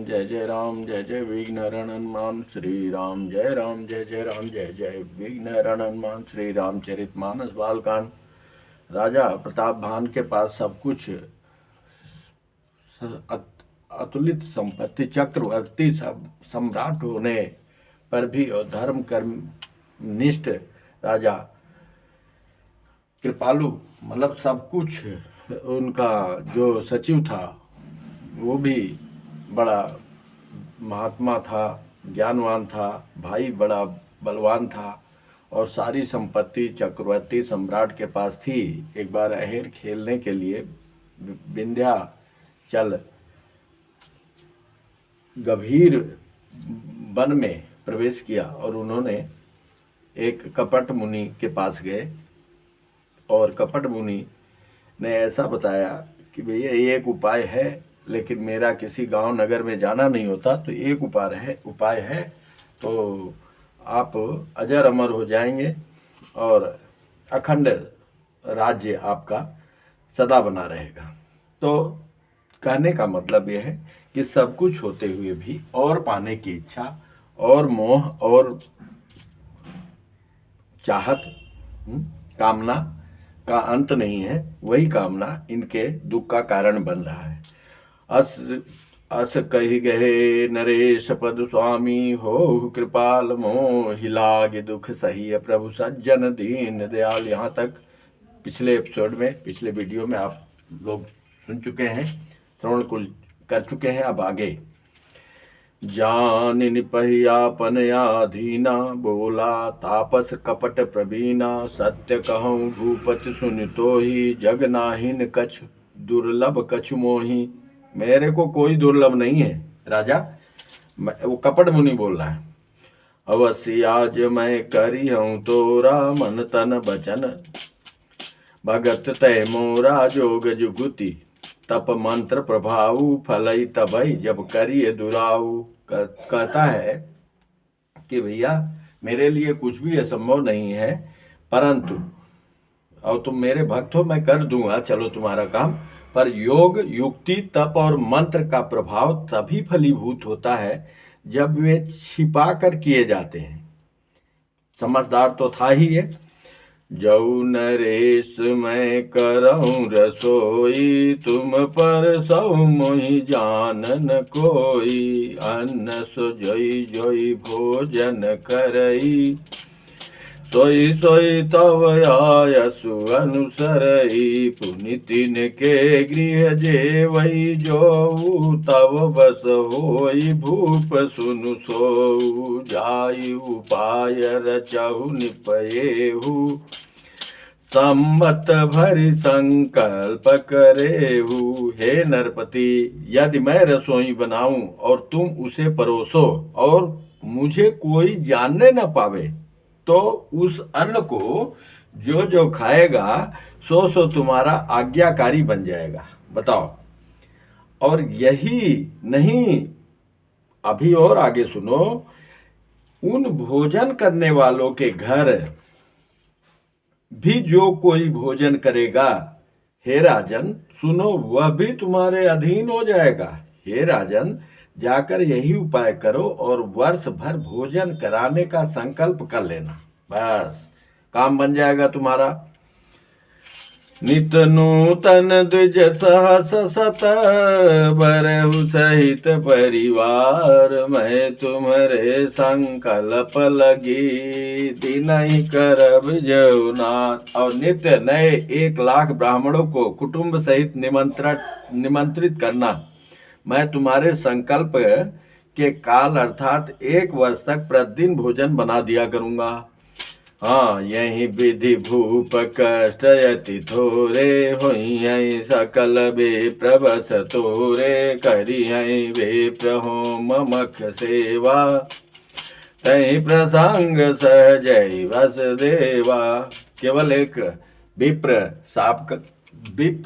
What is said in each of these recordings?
जय जय राम, जय जय विघ्न हरण हनुमान श्री राम। जय राम, जय जय राम, जय जय विघ्न हरण हनुमान श्री रामचरित मानस बालकांड। राजा प्रताप भान के पास सब कुछ, अतुलित संपत्ति, चक्रवर्ती सब सम्राट होने पर भी और धर्म कर्म निष्ठ राजा कृपालु, मतलब सब कुछ। उनका जो सचिव था वो भी बड़ा महात्मा था, ज्ञानवान था, भाई बड़ा बलवान था और सारी संपत्ति चक्रवर्ती सम्राट के पास थी। एक बार अहेर खेलने के लिए विंध्याचल गंभीर वन में प्रवेश किया और उन्होंने एक कपट मुनि के पास गए और कपट मुनि ने ऐसा बताया कि भैया एक उपाय है, लेकिन मेरा किसी गांव नगर में जाना नहीं होता, तो एक उपाय है तो आप अजर अमर हो जाएंगे और अखंड राज्य आपका सदा बना रहेगा। तो कहने का मतलब यह है कि सब कुछ होते हुए भी और पाने की इच्छा और मोह और चाहत, कामना का अंत नहीं है। वही कामना इनके दुख का कारण बन रहा है। अस अस कही गहे नरेश पद स्वामी हो, कृपाल मोहि लागे दुख सही प्रभु सज्जन दीन दयाल। यहाँ तक पिछले एपिसोड में, पिछले वीडियो में आप लोग सुन चुके हैं, श्रवण कर चुके हैं। अब आगे जान निपहियापन आधीना, बोला तापस कपट प्रवीणा। सत्य कहूँ भूपति सुन तो ही, जग नाहिन कछ दुर्लभ कछु मोही। मेरे को कोई दुर्लभ नहीं है राजा, वो कपट मुनि बोल रहा है। अवश्य आज मैं करी हूँ तोरा, मन तन बचन भगत तय मोरा। जोग जुगुति तप मंत्र प्रभाऊ, फलई तबई जब करिए दुराऊ। कहता है कि भैया मेरे लिए कुछ भी असंभव नहीं है, परंतु और तुम मेरे भक्त हो, मैं कर दूंगा चलो तुम्हारा काम, पर योग युक्ति तप और मंत्र का प्रभाव तभी फलीभूत होता है जब वे छिपा कर किए जाते हैं। समझदार तो था ही ये। जऊ नरेश मैं करऊं रसोई, तुम पर सौ मोहि जानन कोई। अन्न सो जोई जोई भोजन करई, सोई सोई तव आयसु अनुसरई। पुनि तिन के गृह जेवई जोऊ, तव बस होई भूप सुनु सोऊ। जाई उपाय रचहु निपयेहु, सम्मत भरि संकल्प करेहु। हे नरपति, यदि मैं रसोई बनाऊं और तुम उसे परोसो और मुझे कोई जानने न पावे, तो उस अन्न को जो जो खाएगा सो सो तुम्हारा आज्ञाकारी बन जाएगा। बताओ। और यही नहीं, अभी और आगे सुनो। उन भोजन करने वालों के घर भी जो कोई भोजन करेगा, हे राजन सुनो, वह भी तुम्हारे अधीन हो जाएगा। हे राजन, जाकर यही उपाय करो और वर्ष भर भोजन कराने का संकल्प कर लेना, बस काम बन जाएगा तुम्हारा। नित नूतन द्विज सहस सत, बरहु सहित परिवार। मैं तुम्हारे संकल्प लगी, दिनहि करब जौनाथ। और नित्य नए 1,00,000 ब्राह्मणों को कुटुंब सहित निमंत्रित करना। मैं तुम्हारे संकल्प के काल अर्थात 1 वर्ष तक प्रतिदिन भोजन बना दिया करूंगा। हाँ, यही विधि भूप कष्ट यति थोरे, होई है सकल विप्र बस तोरे। करी है विप्र होम मख सेवा, तही प्रसंग सहजय वस देवा। केवल एक विप्र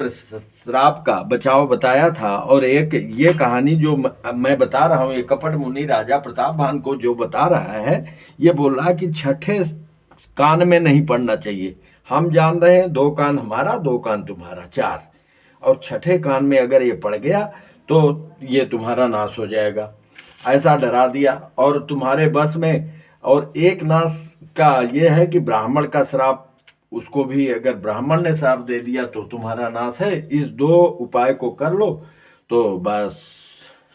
श्राप का बचाव बताया था, और एक ये कहानी जो मैं बता रहा हूँ, ये कपट मुनि राजा प्रताप भान को जो बता रहा है, ये बोल रहा कि छठे कान में नहीं पड़ना चाहिए। हम जान रहे हैं 2 कान हमारा 2 कान तुम्हारा, 4, और छठे कान में अगर ये पड़ गया तो ये तुम्हारा नाश हो जाएगा। ऐसा डरा दिया। और तुम्हारे बस में और एक नाश का ये है कि ब्राह्मण का श्राप, उसको भी अगर ब्राह्मण ने श्राप दे दिया तो तुम्हारा नाश है। इस दो उपाय को कर लो तो बस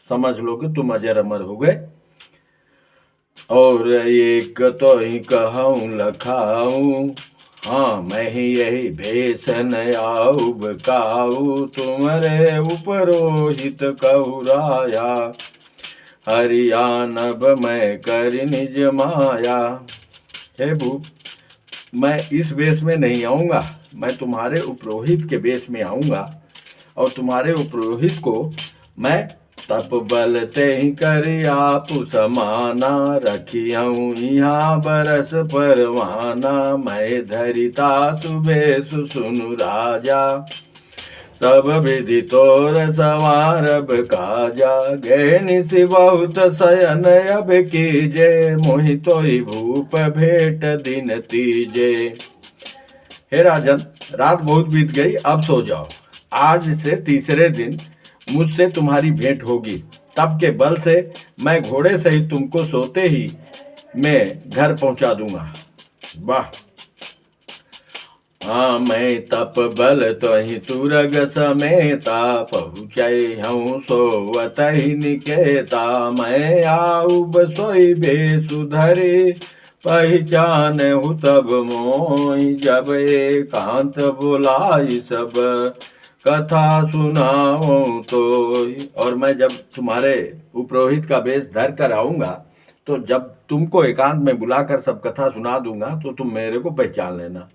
समझ लो कि तुम अजर अमर हो गए। और एक तो ही कहूँ लखाऊं, हाँ मैं ही यही भेष नयाऊ बकाऊ, तुम्हारे उपरोहित कहूराया, हरियाणब मैं कर निज माया। हे भूप, मैं इस वेश में नहीं आऊंगा, मैं तुम्हारे उपरोहित के वेश में आऊंगा। और तुम्हारे उपरोहित को मैं तप बल ते कर आप समाना, रखियऊँ यहाँ बरस परवाना, मैं धरिता सुबेश सुनु राजा, सब विधि तोर सवारब काजा, गए निशि बहुत शयन अब कीजे, मोहि तोहि भूप भेंट दिन तीजे। हे राजन, रात बहुत बीत गई, अब सो जाओ। आज से तीसरे दिन मुझसे तुम्हारी भेंट होगी, तब के बल से मैं घोड़े सहित तुमको सोते ही मैं घर पहुंचा दूंगा। वाह! हाँ मैं तप बल तो ही तुरग समेता, पहुँचे हूँ सोवत ही निकेता, मैं आऊब सोई बेसुधरे, पहचान हूँ तब मोई, जब एकांत बुलाई सब कथा सुनाओ तो। और मैं जब तुम्हारे उपरोहित का वेश धर कर आऊंगा तो जब तुमको एकांत में बुलाकर सब कथा सुना दूंगा तो तुम मेरे को पहचान लेना।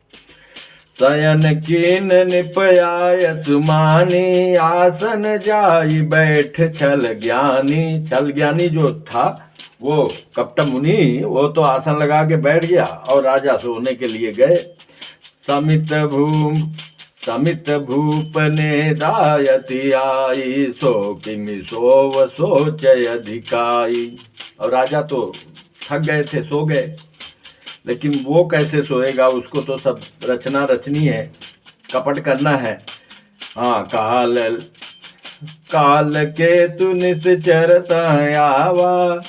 शयन कीन निपयायस मानी, आसन जाई बैठ छल ज्ञानी। छल ज्ञानी जो था वो कपट मुनि, वो तो आसन लगा के बैठ गया और राजा सोने के लिए गए। समित भूप ने दायति आई, सो किमि सोव सोचय अधिकाई। और राजा तो थक गए थे, सो गए, लेकिन वो कैसे सोएगा, उसको तो सब रचना रचनी है, कपट करना है। हाँ, काल के तु निश्चरत आवा,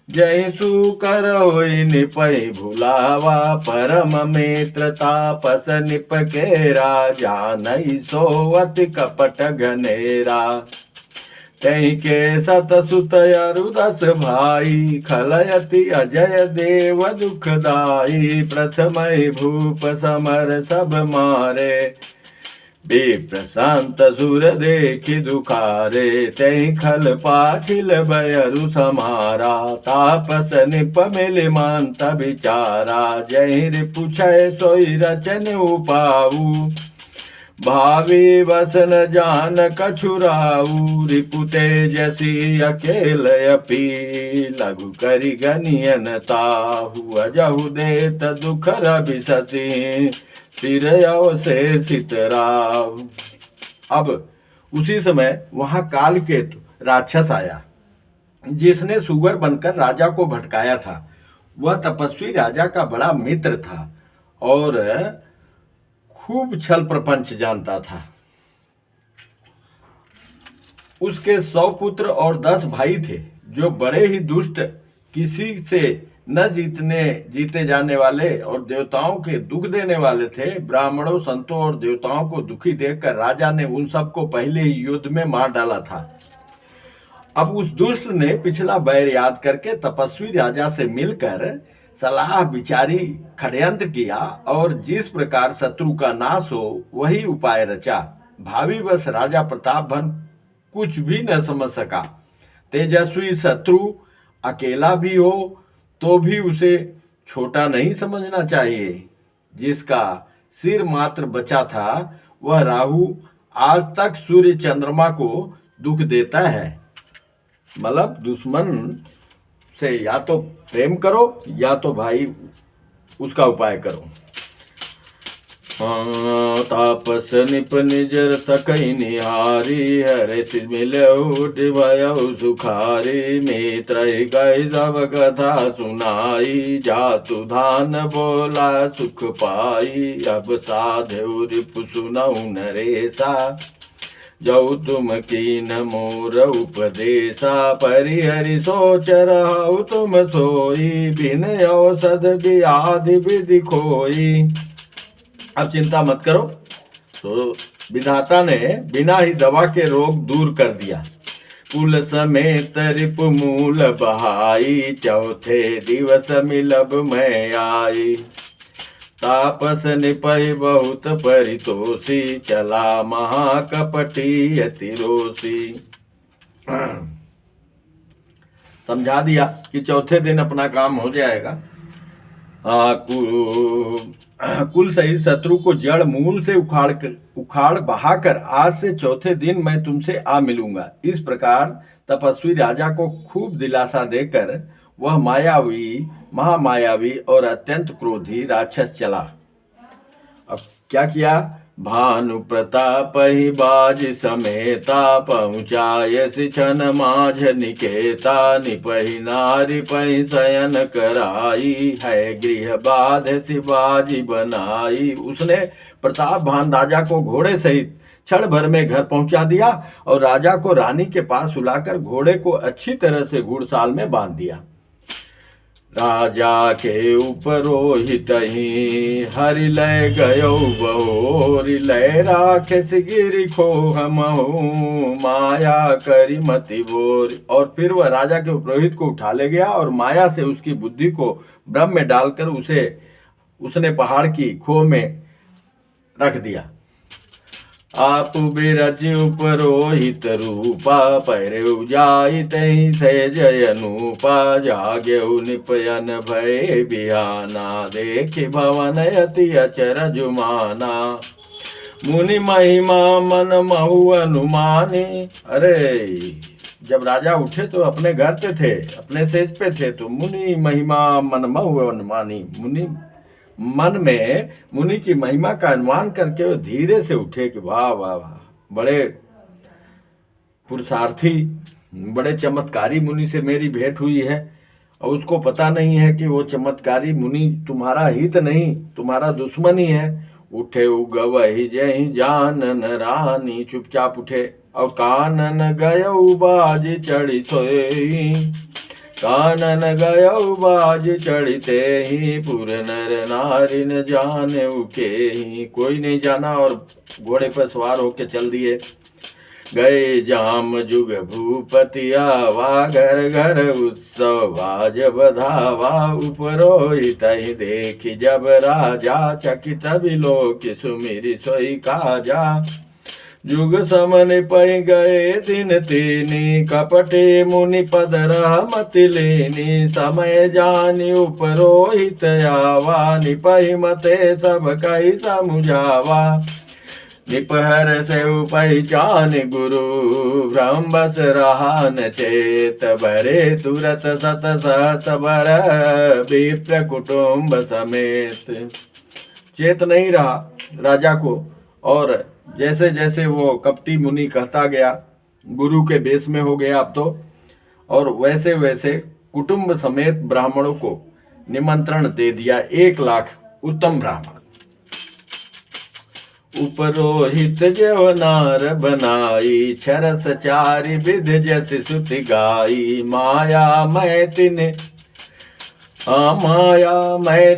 जय सु कर होई निपई भुलावा, परम मित्र तापस निप के राजा, नहीं सोवत कपट घनेरा। तही के सत सुत अरुदस भाई, खलयति अजय देव दुखदाई, प्रथम भूप समर सब मारे, विप्रशांत सुर देखि दुखारे, तही खल पाखिल बयरु समारा, तापस निप मिल मांत विचारा, जय रिपु छय सोई रचन उपाऊ, भावी वसन जान कछुराऊ, रिपु तेजसी अकेल अपी, लघु करि गनियन ताहु, अजहु देत दुख रबिससी, सिर अवशेषित राव। अब उसी समय वहां कालकेतु राक्षस आया, जिसने सुगर बनकर राजा को भटकाया था। वह तपस्वी राजा का बड़ा मित्र था और खूब छल प्रपंच जानता था। उसके 100 पुत्र और 10 भाई थे, जो बड़े ही दुष्ट, किसी से न जीते जाने वाले और देवताओं के दुख देने वाले थे। ब्राह्मणों, संतों और देवताओं को दुखी देखकर राजा ने उन सबको पहले ही युद्ध में मार डाला था। अब उस दुष्ट ने पिछला बैर याद करके तपस्वी राजा से मिलकर सलाह विचारी, षड्यंत्र किया और जिस प्रकार शत्रु का नाश हो वही उपाय रचा। भावी बस राजा प्रतापधन कुछ भी न समझ सका। तेजस्वी शत्रु अकेला भी हो तो भी उसे छोटा नहीं समझना चाहिए। जिसका सिर मात्र बचा था वह राहु आज तक सूर्य चंद्रमा को दुख देता है। मतलब दुश्मन से या तो प्रेम करो या तो भाई उसका उपाय करो। तापस निप निजर सकई निहारी, हरे मिलऊ भयऊ सुखारी, मित्र गई सब कथा सुनाई, जातु धान बोला सुख पाई, अब साधु रिपु सुनऊ नरेसा, जऊ तुम कीन मोर उपदेशा, परिहरि सोच रहु तुम सोई, बिन औषध व्याधि विधि खोई। अब चिंता मत करो। तो विधाता ने बिना ही दवा के रोग दूर कर दिया। कुल समेत रिपु मूल बहाई, चौथे दिवस मिलब मैं आई। तापस निपहि बहुत परितोषी, चला महाकपटी अति रोषी। समझा दिया कि चौथे दिन अपना काम हो जाएगा। कुल सहित शत्रु को जड़ मूल से उखाड़ बहाकर आज से चौथे दिन मैं तुमसे आ मिलूंगा। इस प्रकार तपस्वी राजा को खूब दिलासा देकर वह महामायावी और अत्यंत क्रोधी राक्षस चला। अब क्या किया? भानु प्रताप ही बाज समेता, पहुँचायसि छन माझ निकेता, निपहि नारी पहि शयन कराई, है गृह बाध बाजी बनाई। उसने प्रतापवान राजा को घोड़े सहित क्षण भर में घर पहुंचा दिया और राजा को रानी के पास सुलाकर घोड़े को अच्छी तरह से घुड़साल में बांध दिया। राजा के उपरोहित ही हरि लय गयो बहोरी, लय राक्षस गिरि खोह महु, माया करी मति बोरी। और फिर वह राजा के उपरोहित को उठा ले गया और माया से उसकी बुद्धि को भ्रम में डालकर उसने पहाड़ की खोह में रख दिया। आप बिरज उपरोहित रूपा, पैरऊ जाई तहि से जय अनूपा, जाग्यऊ निपयन भय बिहाना, देखि भवन अति अचर जुमाना, मुनि महिमा मन महु अनुमानी। अरे जब राजा उठे तो अपने घर पे थे, अपने सेज पे थे, तो मुनि महिमा मन महु अनुमानी, मुनि की महिमा का अनुमान करके वो धीरे से उठे कि वाह वाह वाह, बड़े पुरुषार्थी, बड़े चमत्कारी मुनि से मेरी भेंट हुई है। और उसको पता नहीं है कि वो चमत्कारी मुनि तुम्हारा हित नहीं, तुम्हारा दुश्मन ही है। उठे उगवहि जहि जानन रानी, चुपचाप उठे और कानन गयऊ बाज चढ़ी सोई, कानन गयऊ बाज चढ़ते ही, पुर नर नारी न जाने उके ही। कोई नहीं जाना और घोड़े पर सवार होके चल दिए। गए जाम जुग भूपति आवा, घर घर उत्सव बाज बधावा, उपरोहित ही देखी जब राजा, चकित बिलोक सुमिरि सोई काजा। जुग समन पै गए दिन तीनी, कपटे मुनि पद रहमति लेनी, समय जानि उपरोहित आवा, निपहि मते सब कहि समुझावा। निपहर से पहचान गुरु, ब्रह्मस रहा न चेत, भरे तुरत सत सहत बर, विप्र कुटुंब समेत। चेत नहीं रहा राजा को, और जैसे जैसे वो कपटी मुनि कहता गया, गुरु के बेस में हो गया अब तो, और वैसे वैसे कुटुंब समेत ब्राह्मणों को निमंत्रण दे दिया, 1 लाख उत्तम ब्राह्मण। उपरोहित जव नार बनाई, छरस चारि विध जसि सुति गाई, माया मैं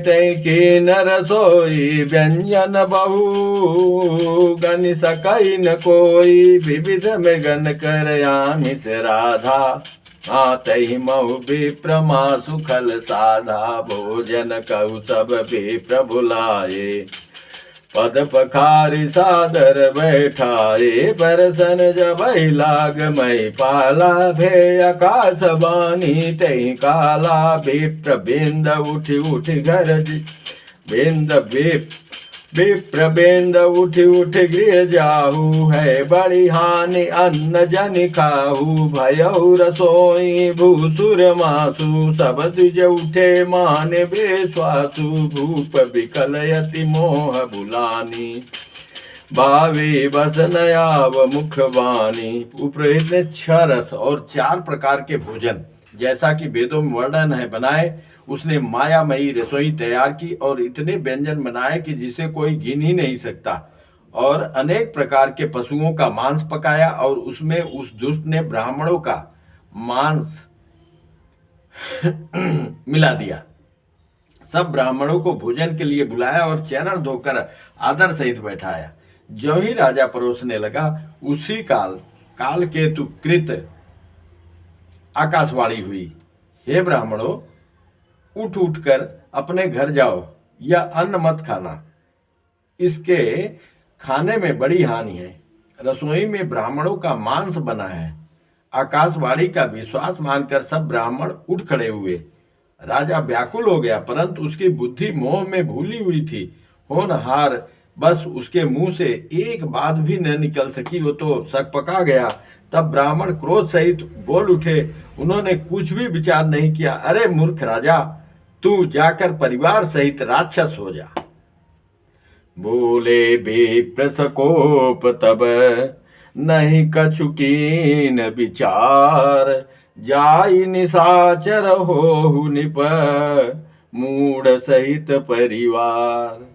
तै की नर सोई, व्यंजन बहु गन सकई न कोई, विविध में गन कर आनिस राधा, तहि महु विप्र मासु खल साधा, भोजन कहु सब विप्र भुलाए, पद पखारी सादर बैठाए, बरसन जब लाग मई पाला, भे आकाश बानी तही काला, विप्र बिंद उठ उठ गरज, विप्र बिंद उठ उठ गृह जाहू, है बड़ी हानि अन्न जन खाहू, भयऊ रसोई भूसुर मासु, सब द्विज उठे मान बेश्वासु, भूप विकल यति मोह बुलानी, भावे बस नयाव मुख वाणी। उपरोहित ने 6 रस और 4 प्रकार के भोजन, जैसा कि वेदों में वर्णन है, बनाए। उसने मायामयी रसोई तैयार की और इतने व्यंजन बनाए कि जिसे कोई गिन ही नहीं सकता। और अनेक प्रकार के पशुओं का मांस पकाया और उसमें उस दुष्ट ने ब्राह्मणों का मांस मिला दिया। सब ब्राह्मणों को भोजन के लिए बुलाया और चरण धोकर आदर सहित बैठाया। जो ही राजा परोसने लगा, उसी काल केतु कृत आकाशवाणी हुई, हे ब्राह्मणों, उठ उठकर अपने घर जाओ, यह अन्न मत खाना, इसके खाने में बड़ी हानि है। रसोई में ब्राह्मणों का मांस बना है। आकाशवाणी का विश्वास मानकर सब ब्राह्मण उठ खड़े हुए। राजा व्याकुल हो गया, परंतु उसकी बुद्धि मोह में भूली हुई थी। होनहार बस उसके मुंह से एक बात भी न निकल सकी, वो तो सकपका गया। तब ब्राह्मण क्रोध सहित बोल उठे। उन्होंने कुछ भी विचार नहीं किया। अरे मूर्ख राजा, तू जाकर परिवार सहित राक्षस हो जा। बोले विप्र सकोप तब, नहीं कछुकीन विचार, जाई निशाचर हो निप, मूढ़ सहित परिवार।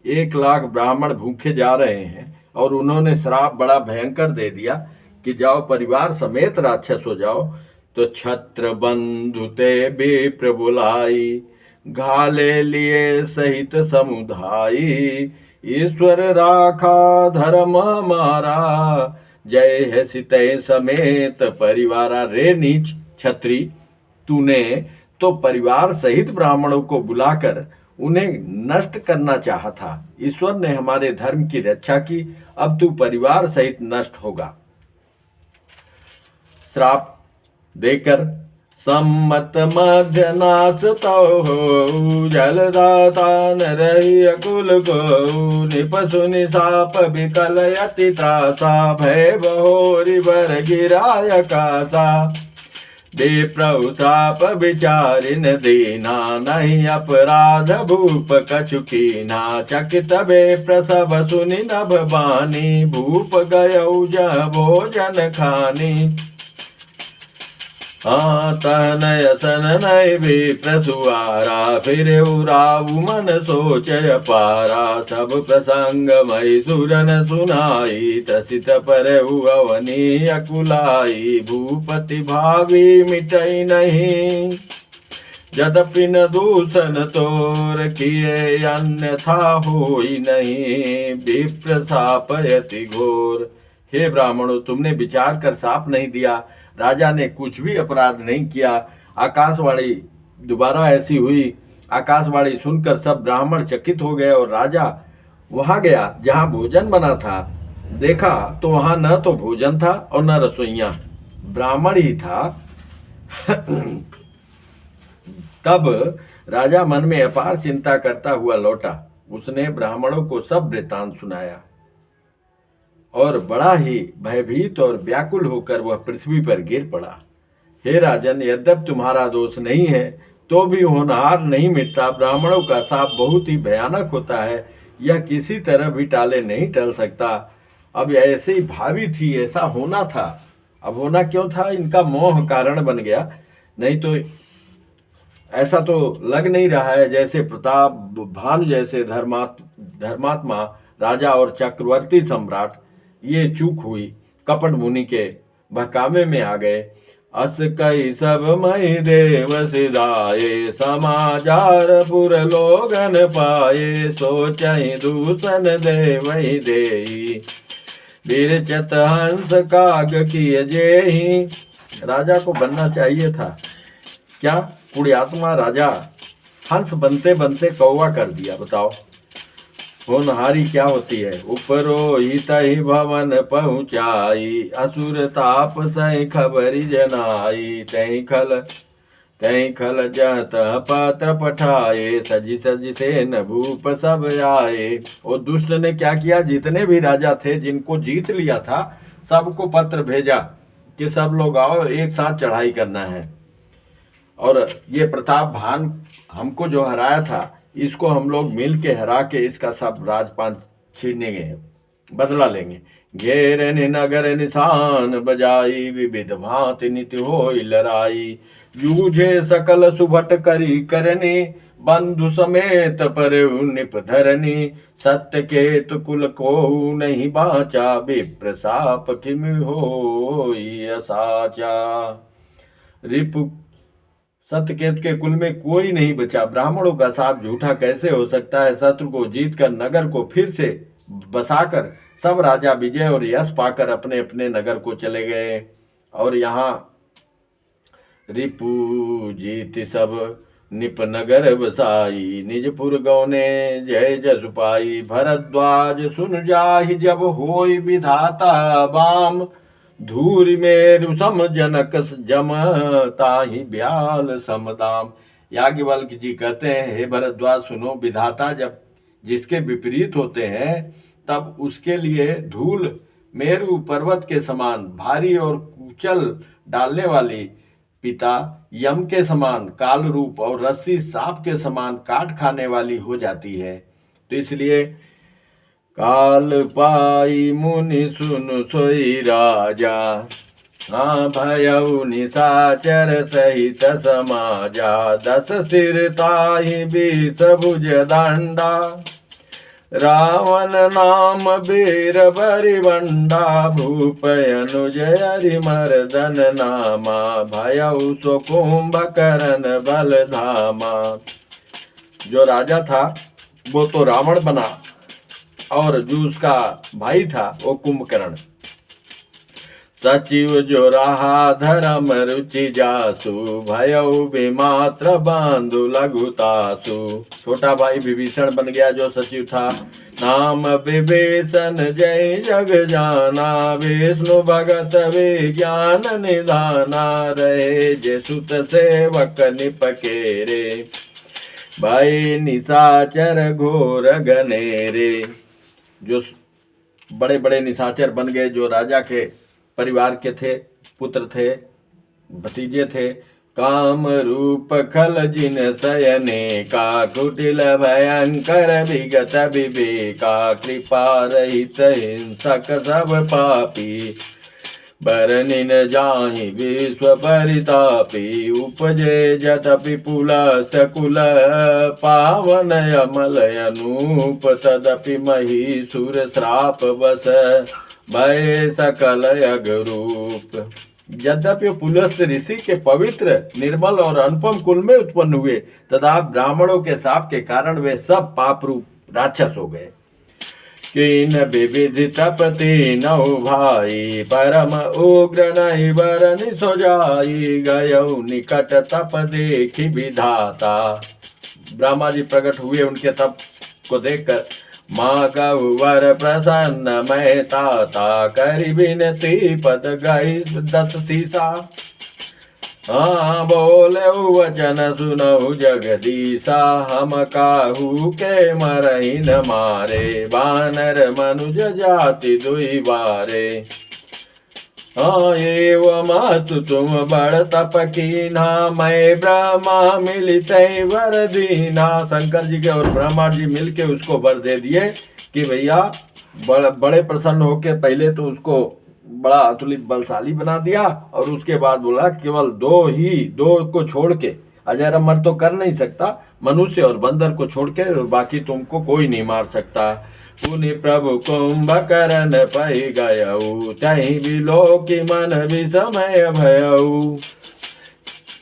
1,00,000 ब्राह्मण भूखे जा रहे हैं और उन्होंने श्राप बड़ा भयंकर दे दिया कि जाओ परिवार समेत राक्षस हो जाओ। तो छत्र बंधु ते विप्र बुलाई, घाले लिए सहित समुदायी, ईश्वर राखा धर्म हमारा, जय है सीते समेत परिवारा। रे नीच छत्री, तूने तो परिवार सहित ब्राह्मणों को बुलाकर उन्हें नष्ट करना चाहा था। ईश्वर ने हमारे धर्म की रक्षा की, अब तू परिवार सहित नष्ट होगा। श्राप देकर सम्मत मध्य नाश तो हो, जलदाता न रही अकुल को, निपसु निशाप विकल यति त्रासा, भय बहोरी बर गिराय कासा, विप्रताप विचारिन दीना, नहीं अपराध भूप कछुकीना, चकित विप्र सब सुनि नभ बानी, भूप गयौ जह भोजन खानी, तनय तनय विप्र सुआरा, फिर उराऊ मन सोचय पारा, सब प्रसंग मई सुरन सुनाई, तसित पर अवनी अकुलाई, भूपति भावी मिटई नहीं, यद्यपि न दूषण तोर किए अन्यथा होई नहीं, विप्र शापयति घोर। हे ब्राह्मणों, तुमने विचार कर शाप नहीं दिया, राजा ने कुछ भी अपराध नहीं किया। आकाशवाणी दोबारा ऐसी हुई। आकाशवाणी सुनकर सब ब्राह्मण चकित हो गए और राजा वहां गया जहां भोजन बना था। देखा तो वहां न तो भोजन था और न रसोइया, ब्राह्मण ही था। तब राजा मन में अपार चिंता करता हुआ लौटा। उसने ब्राह्मणों को सब वृत्तांत सुनाया और बड़ा ही भयभीत और व्याकुल होकर वह पृथ्वी पर गिर पड़ा। हे राजन, यद्यपि तुम्हारा दोष नहीं है तो भी होनहार नहीं मिटता। ब्राह्मणों का शाप बहुत ही भयानक होता है, यह किसी तरह भी टाले नहीं टल सकता। अब ऐसे ही भावी थी, ऐसा होना था। अब होना क्यों था? इनका मोह कारण बन गया, नहीं तो ऐसा तो लग नहीं रहा है जैसे प्रताप भानु जैसे धर्मात्मा राजा और चक्रवर्ती सम्राट ये चूक हुई, कपट मुनि के बहकावे में आ गए। अस कई सब मई देव सिधाए, समाचार पुर लोगन पाए, सोचहि दूषण देवहि देई, बिरचत हंस काग किए जेहि। राजा को बनना चाहिए था क्या? पुण्यात्मा राजा हंस बनते बनते कौवा कर दिया। बताओ होनहारी क्या होती है? उपरो ही भवन पहुँचाई, असुर ताप सही खबरी जनाई, तही खल जत पत्र पठाए, सजी सजी से न भूप सब आए। और दुष्ट ने क्या किया? जितने भी राजा थे जिनको जीत लिया था सबको पत्र भेजा कि सब लोग आओ, एक साथ चढ़ाई करना है। और ये प्रताप भान हमको जो हराया था, इसको हम लोग मिल के हरा के इसका सब राजपान छीनेंगे, बदला लेंगे। घेरन नगर निशान बजाई, विविध भांति नित्य होई लड़ाई। जूझे सकल सुभट करी करनी, बंधु समेत पर निप धरनी। सत्य केतु कुल को नहीं बाचा, विप्र साप किम होई असाचा। रिपु सत्यकेतु के कुल में कोई नहीं बचा, ब्राह्मणों का साप झूठा कैसे हो सकता है। शत्रु को जीतकर नगर को फिर से बसाकर सब राजा विजय और यश पाकर अपने अपने नगर को चले गए। और यहाँ रिपु जीत सब निप नगर बसाई, निजपुर गौने जय जसु पाई। भरद्वाज सुन जाहि जब होई विधाता बाम, धूरि मेरु सम जनक जम ताहि ब्याल समदाम। याज्ञवल्क्य जी कहते हैं, हे भरद्वाज सुनो, विधाता जब जिसके विपरीत होते हैं तब उसके लिए धूल मेरु पर्वत के समान भारी और कुचल डालने वाली, पिता यम के समान काल रूप और रस्सी सांप के समान काट खाने वाली हो जाती है। तो इसलिए काल पाई मुनि सुन सोई राजा, हाँ भयउ निशाचर सहित समाजा। 10 सिर ताहि 20 भुज दंडा, रावण नाम वीर बरिबंडा। भूप अनुज हरिमर्दन नामा, भयउ सो कुंभकर्ण बल धामा। जो राजा था वो तो रावण बना, और जो उसका भाई था वो कुंभकर्ण। सचिव जो रहा धर्म रुचि जासु, भयउ विमात्र बांधु लघुतासु। छोटा भाई विभीषण बन गया जो सचिव था। नाम विभीषण जय जग जाना, विष्णु भगत विज्ञान निधाना। रहे जे सुत सेवक निपकेरे, भाई निशाचर घोर गनेरे। जो बड़े बड़े निशाचर बन गए, जो राजा के परिवार के थे, पुत्र थे, भतीजे थे। काम रूप खल जिन सयने का, कुटिल भयंकर विगत विवेका। कृपा रहित हिंसक सब पापी, बरनिन जाहि विश्व परितापी। उपजे जतपि पुल सकुल, पावन अमल अनूप। तदपि महीसुर श्राप बस, भय सकल अगरूप। यद्यपि पुलस्त ऋषि के पवित्र निर्मल और अनुपम कुल में उत्पन्न हुए, तथा ब्राह्मणों के शाप के कारण वे सब पाप रूप राक्षस हो गए। किन विविध तपति नौ भाई, परम उग्र नहीं बरनि सो जाई। गयौ निकट तप देखी विधाता, ब्रह्मा जी प्रकट हुए उनके तप को देखकर। माँ गौ वर प्रसन्न मैं ताता, करि विनती पद गई 10 सीसा। हाँ बोले वचन सुनऊ जगदीशा, हम काहू के मरही न मारे। बानर मनुज जाति दुई बारे, हाँ एवं तुम बड़ तप कीना। मैं ब्रह्मा मिलित वर दीना। शंकर जी के और ब्रह्मा जी मिलके उसको वर दे दिए कि भैया बड़े प्रसन्न होके पहले तो उसको बड़ा अतुलित बलशाली बना दिया, और उसके बाद बोला केवल दो को छोड़ के, अजर अमर तो कर नहीं सकता, मनुष्य और बंदर को छोड़ के, और बाकी तुमको कोई नहीं मार सकता। पुनि प्रभु कुंभकर्ण पै गयऊ, तहि विलोकि मन विषमय भयऊ।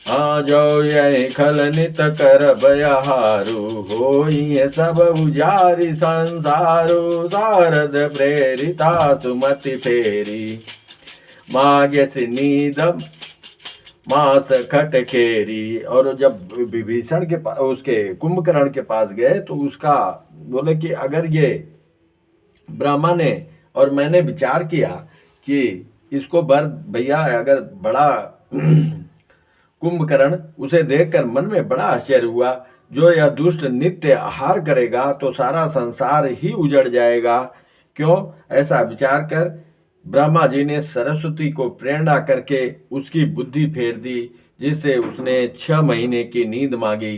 हाँ जो यही खल नित कर बयहारू, होइए सब उजारी संसारू। शारद प्रेरिता सुमति फेरी, मागे नीदम मास खटकेरी। और जब विभीषण के पास, उसके कुंभकर्ण के पास गए तो उसका बोले कि अगर ये ब्रह्मा ने और मैंने विचार किया कि इसको बर भैया अगर बड़ा कुंभकर्ण, उसे देखकर मन में बड़ा आश्चर्य हुआ। जो यह दुष्ट नित्य आहार करेगा तो सारा संसार ही उजड़ जाएगा। क्यों? ऐसा विचार कर ब्रह्मा जी ने सरस्वती को प्रेरणा करके उसकी बुद्धि फेर दी, जिससे उसने 6 महीने की नींद मांगी।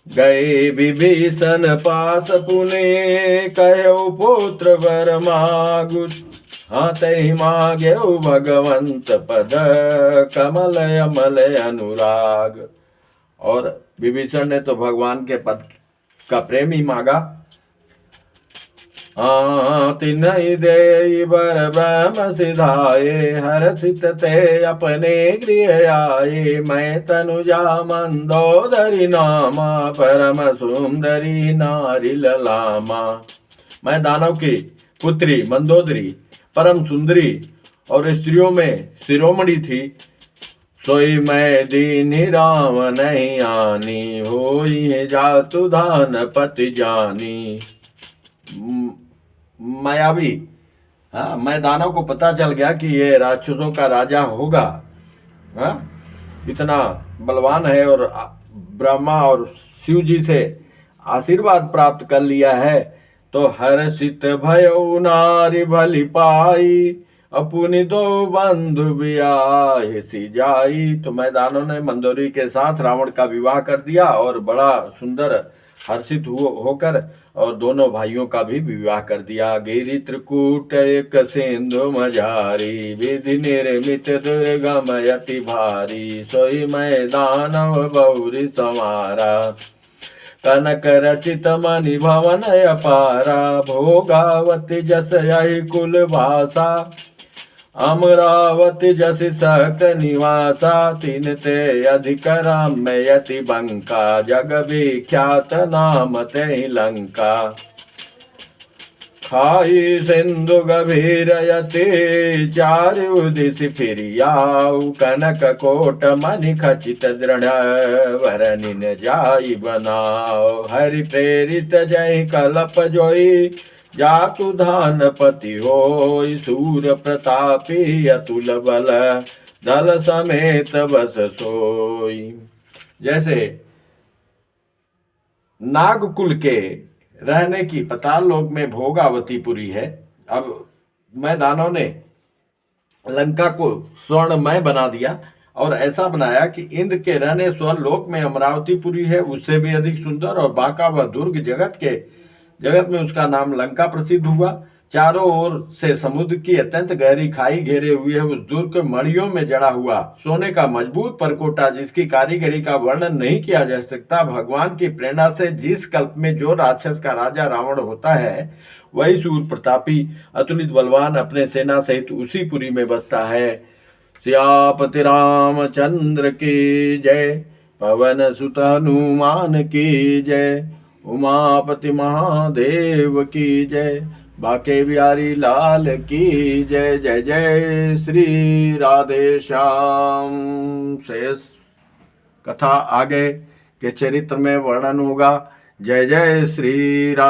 गए विभीषण पास पुने, कहो पुत्र वर मागु। हाँ तहि मांगे भगवंत पद, कमल अमल अनुराग। और विभीषण ने तो भगवान के पद का प्रेम ही मांगा। तिन्हि दे बर ब्रह्म सिधाए, हर्षित ते अपने गृह आए। मैं तनुजा मंदोदरी नामा, परम सुंदरी नारी ललामा। मैं दानव की पुत्री मंदोदरी परम सुंदरी और स्त्रियों में शिरोमणि थी। सोई मैं दीनी राम नहीं आनी, होई जातु धान पति जानी। मायावी, हाँ, मैं दानव को पता चल गया कि ये राक्षसों का राजा होगा। हाँ, इतना बलवान है और ब्रह्मा और शिव जी से आशीर्वाद प्राप्त कर लिया है। तो हर्षित भयो नारी भली पाई, अपनी दो बंधु ब्याह सी जाई। तो मैं दानव ने मंदोदरी के साथ रावण का विवाह कर दिया और बड़ा सुंदर हर्षित होकर और दोनों भाइयों का भी विवाह कर दिया। गिरि त्रिकूट एक सिंधु मझारी, विधि निर्मित दुर्गम यति भारी। सोई मैं दानव बहुरी संवारा, कनक रचित मणि भवन अपारा। भोगावती जस यही कुल भाषा, अमरावती जस सहक निवासा। तीन ते अधिक राम यति बंका, जग विख्यात नाम ते लंका। खाई सिंधु गभीर यति, चारु दिश फिरियाऊ। कनक कोट मणि खचित दृढ़, वरनिन जाई बनाओ। हरि प्रेरित जय कलप जोई, जातु धान पति होई। सूर प्रतापी अतुल बल, दल समेत बस सोई। जैसे नागकुल के रहने की पाताल लोक में भोगावतीपुरी है। अब मैं दानव ने लंका को स्वर्णमय बना दिया और ऐसा बनाया कि इंद्र के रहने स्वर्लोक में अमरावतीपुरी है, उससे भी अधिक सुंदर। और बांका व दुर्ग जगत में उसका नाम लंका प्रसिद्ध हुआ। चारों ओर से समुद्र की अत्यंत गहरी खाई घेरे हुए है। उस दुर्ग के मणियों में जड़ा हुआ सोने का मजबूत परकोटा, जिसकी कारीगरी का वर्णन नहीं किया जा सकता। भगवान की प्रेरणा से जिस कल्प में जो राक्षस का राजा रावण होता है, वही सूर प्रतापी अतुलित बलवान अपने सेना सहित उसी पुरी में बसता है। सियापति रामचंद्र की जय, पवन सुत हनुमान की जय, उमापति महादेव की जय, बाके बिहारी लाल की जय। जय जय श्री राधे श्याम। शेष कथा आगे के चरित्र में वर्णन होगा। जय जय श्री राम।